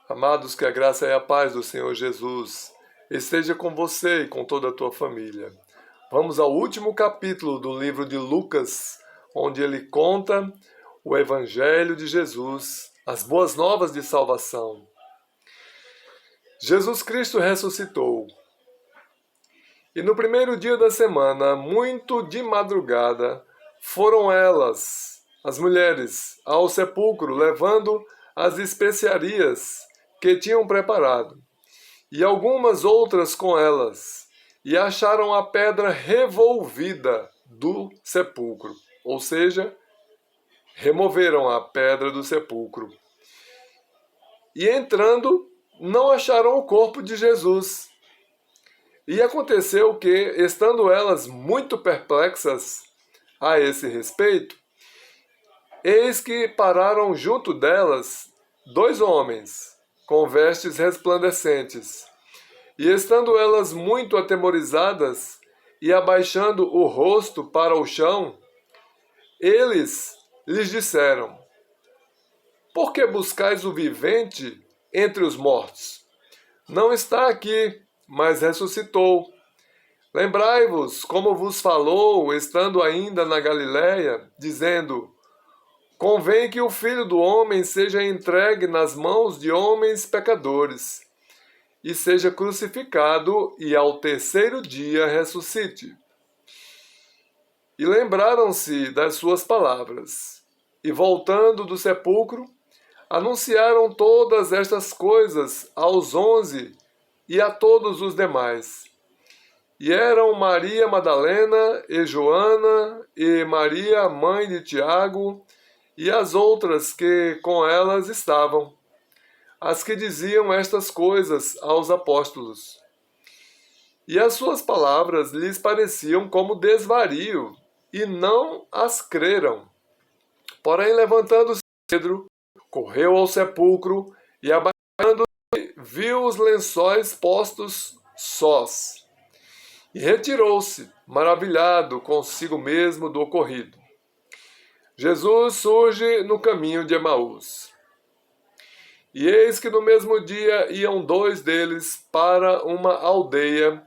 Amados, que a graça e a paz do Senhor Jesus esteja com você e com toda a tua família. Vamos ao último capítulo do livro de Lucas, onde ele conta o Evangelho de Jesus, as boas novas de salvação. Jesus Cristo ressuscitou. E no primeiro dia da semana, muito de madrugada, foram elas, as mulheres, ao sepulcro, levando as especiarias que tinham preparado, e algumas outras com elas, e acharam a pedra revolvida do sepulcro, ou seja, removeram a pedra do sepulcro. E entrando, não acharam o corpo de Jesus. E aconteceu que, estando elas muito perplexas a esse respeito, eis que pararam junto delas 2 homens, com vestes resplandecentes. E estando elas muito atemorizadas e abaixando o rosto para o chão, eles lhes disseram: Por que buscais o vivente entre os mortos? Não está aqui, mas ressuscitou. Lembrai-vos como vos falou, estando ainda na Galiléia, dizendo: Convém que o Filho do Homem seja entregue nas mãos de homens pecadores, e seja crucificado, e ao terceiro dia ressuscite. E lembraram-se das suas palavras, e voltando do sepulcro, anunciaram todas estas coisas aos 11 e a todos os demais. E eram Maria Madalena e Joana e Maria, mãe de Tiago, e as outras que com elas estavam, as que diziam estas coisas aos apóstolos. E as suas palavras lhes pareciam como desvario, e não as creram. Porém, levantando-se Pedro, correu ao sepulcro e, abaixando-se, viu os lençóis postos sós. E retirou-se, maravilhado consigo mesmo do ocorrido. Jesus surge no caminho de Emaús. E eis que no mesmo dia iam 2 deles para uma aldeia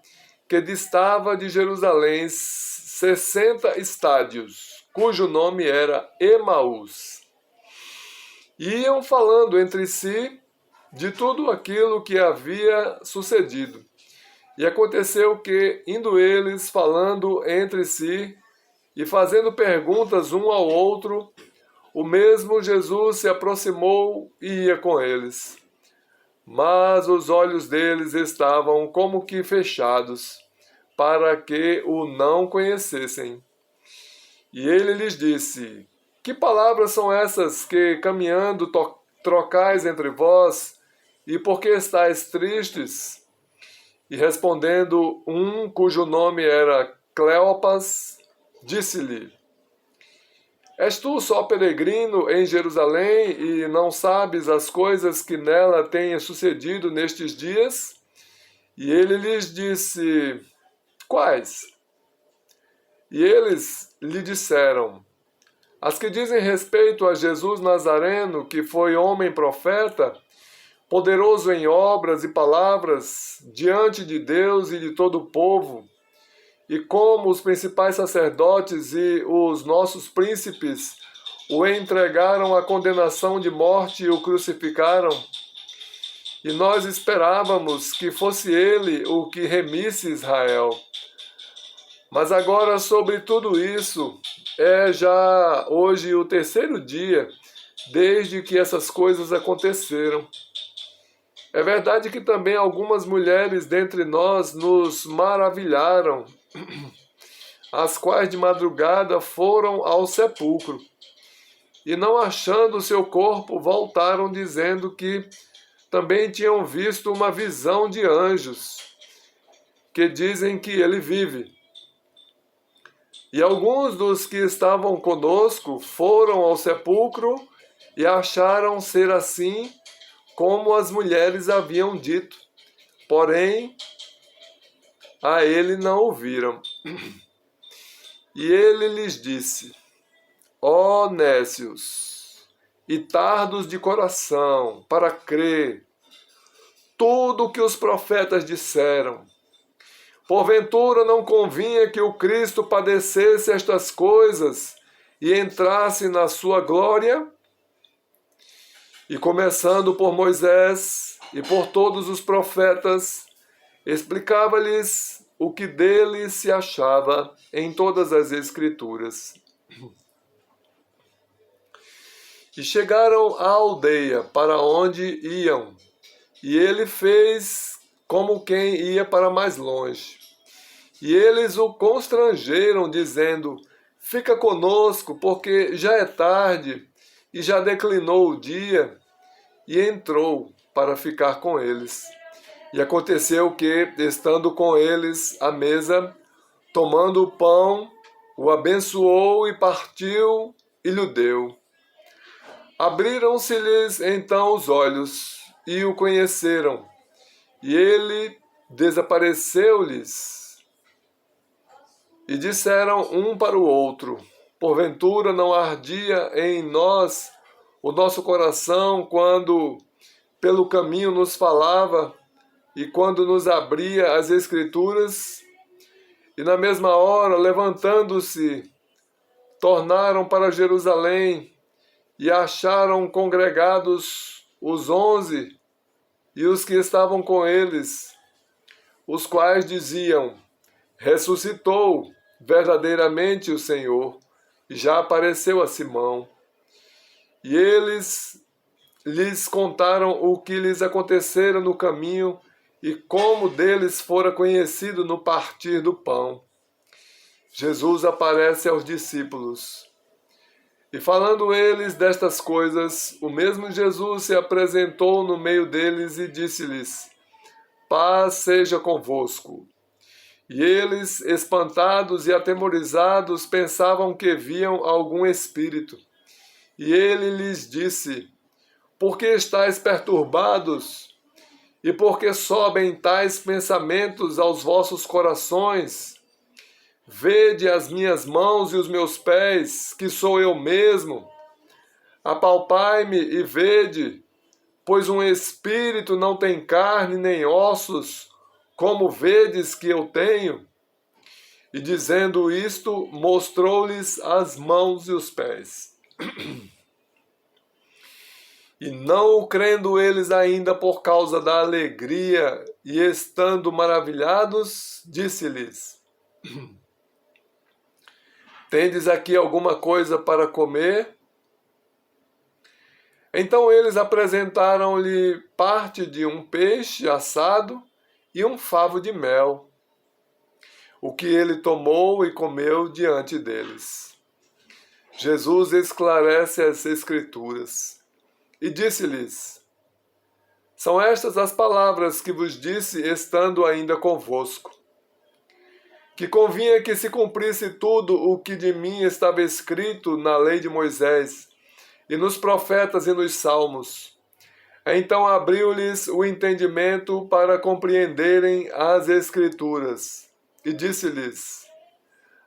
que distava de Jerusalém 60 estádios, cujo nome era Emaús. E iam falando entre si de tudo aquilo que havia sucedido. E aconteceu que, indo eles falando entre si e fazendo perguntas um ao outro, o mesmo Jesus se aproximou e ia com eles. Mas os olhos deles estavam como que fechados, para que o não conhecessem. E ele lhes disse: Que palavras são essas que, caminhando, trocais entre vós, e por que estáis tristes? E respondendo um cujo nome era Cleopas, disse-lhe: És tu só peregrino em Jerusalém e não sabes as coisas que nela têm sucedido nestes dias? E ele lhes disse: Quais? E eles lhe disseram: As que dizem respeito a Jesus Nazareno, que foi homem profeta, poderoso em obras e palavras diante de Deus e de todo o povo, e como os principais sacerdotes e os nossos príncipes o entregaram à condenação de morte e o crucificaram. E nós esperávamos que fosse ele o que remisse Israel. Mas agora, sobre tudo isso, é já hoje o terceiro dia desde que essas coisas aconteceram. É verdade que também algumas mulheres dentre nós nos maravilharam, as quais de madrugada foram ao sepulcro, e não achando seu corpo, voltaram dizendo que também tinham visto uma visão de anjos, que dizem que ele vive. E alguns dos que estavam conosco foram ao sepulcro e acharam ser assim como as mulheres haviam dito, porém a ele não ouviram. E ele lhes disse: Ó nécios e tardos de coração, para crer tudo o que os profetas disseram. Porventura não convinha que o Cristo padecesse estas coisas e entrasse na sua glória? E começando por Moisés e por todos os profetas, explicava-lhes o que dele se achava em todas as Escrituras. E chegaram à aldeia para onde iam, e ele fez como quem ia para mais longe. E eles o constrangeram, dizendo: fica conosco, porque já é tarde e já declinou o dia. E entrou para ficar com eles. E aconteceu que, estando com eles à mesa, tomando o pão, o abençoou e partiu e lhe deu. Abriram-se-lhes então os olhos e o conheceram, e ele desapareceu-lhes. E disseram um para o outro: porventura não ardia em nós o nosso coração quando pelo caminho nos falava e quando nos abria as Escrituras? E na mesma hora, levantando-se, tornaram para Jerusalém e acharam congregados os 11 e os que estavam com eles, os quais diziam: ressuscitou verdadeiramente o Senhor, e já apareceu a Simão. E eles lhes contaram o que lhes acontecera no caminho e como deles fora conhecido no partir do pão. Jesus aparece aos discípulos. E falando eles destas coisas, o mesmo Jesus se apresentou no meio deles e disse-lhes: paz seja convosco. E eles, espantados e atemorizados, pensavam que viam algum espírito. E ele lhes disse: por que estáis perturbados? E por que sobem tais pensamentos aos vossos corações? Vede as minhas mãos e os meus pés, que sou eu mesmo. Apalpai-me e vede, pois um espírito não tem carne nem ossos, como vedes que eu tenho. E dizendo isto, mostrou-lhes as mãos e os pés. E não crendo eles ainda por causa da alegria e estando maravilhados, disse-lhes: tendes aqui alguma coisa para comer? Então eles apresentaram-lhe parte de um peixe assado e um favo de mel, o que ele tomou e comeu diante deles. Jesus esclarece as Escrituras e disse-lhes: são estas as palavras que vos disse estando ainda convosco, que convinha que se cumprisse tudo o que de mim estava escrito na lei de Moisés, e nos profetas e nos salmos. Então abriu-lhes o entendimento para compreenderem as Escrituras, e disse-lhes: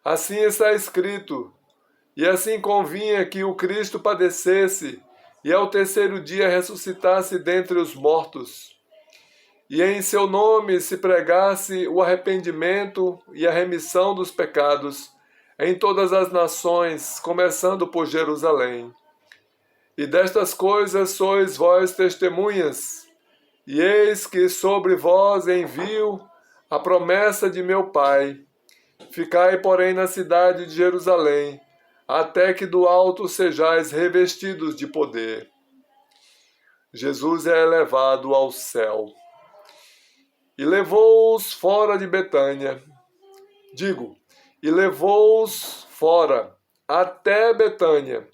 assim está escrito, e assim convinha que o Cristo padecesse, e ao terceiro dia ressuscitasse dentre os mortos, e em seu nome se pregasse o arrependimento e a remissão dos pecados em todas as nações, começando por Jerusalém. E destas coisas sois vós testemunhas, e eis que sobre vós envio a promessa de meu Pai. Ficai, porém, na cidade de Jerusalém, até que do alto sejais revestidos de poder. Jesus é elevado ao céu. E levou-os fora de Betânia. E levou-os fora, até Betânia.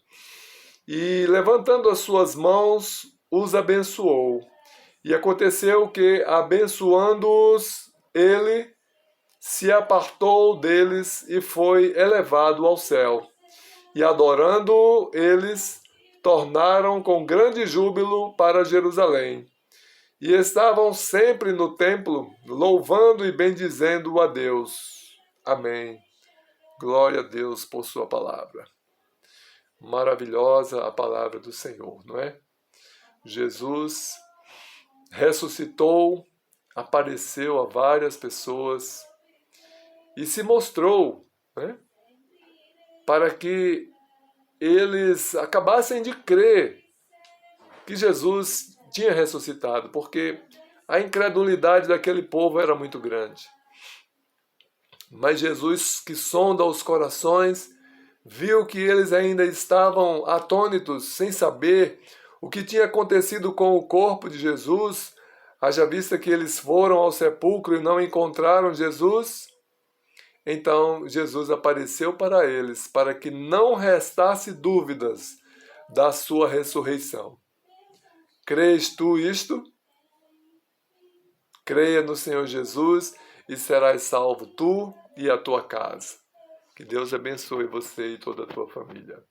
E, levantando as suas mãos, os abençoou. E aconteceu que, abençoando-os, ele se apartou deles e foi elevado ao céu. E, adorando-o, eles tornaram com grande júbilo para Jerusalém. E estavam sempre no templo, louvando e bendizendo a Deus. Amém. Glória a Deus por sua palavra. Maravilhosa a palavra do Senhor, não é? Jesus ressuscitou, apareceu a várias pessoas e se mostrou, né, para que eles acabassem de crer que Jesus tinha ressuscitado, porque a incredulidade daquele povo era muito grande. Mas Jesus, que sonda os corações, viu que eles ainda estavam atônitos, sem saber o que tinha acontecido com o corpo de Jesus, haja vista que eles foram ao sepulcro e não encontraram Jesus. Então Jesus apareceu para eles, para que não restasse dúvidas da sua ressurreição. Crês tu isto? Creia no Senhor Jesus e serás salvo tu e a tua casa. Que Deus abençoe você e toda a tua família.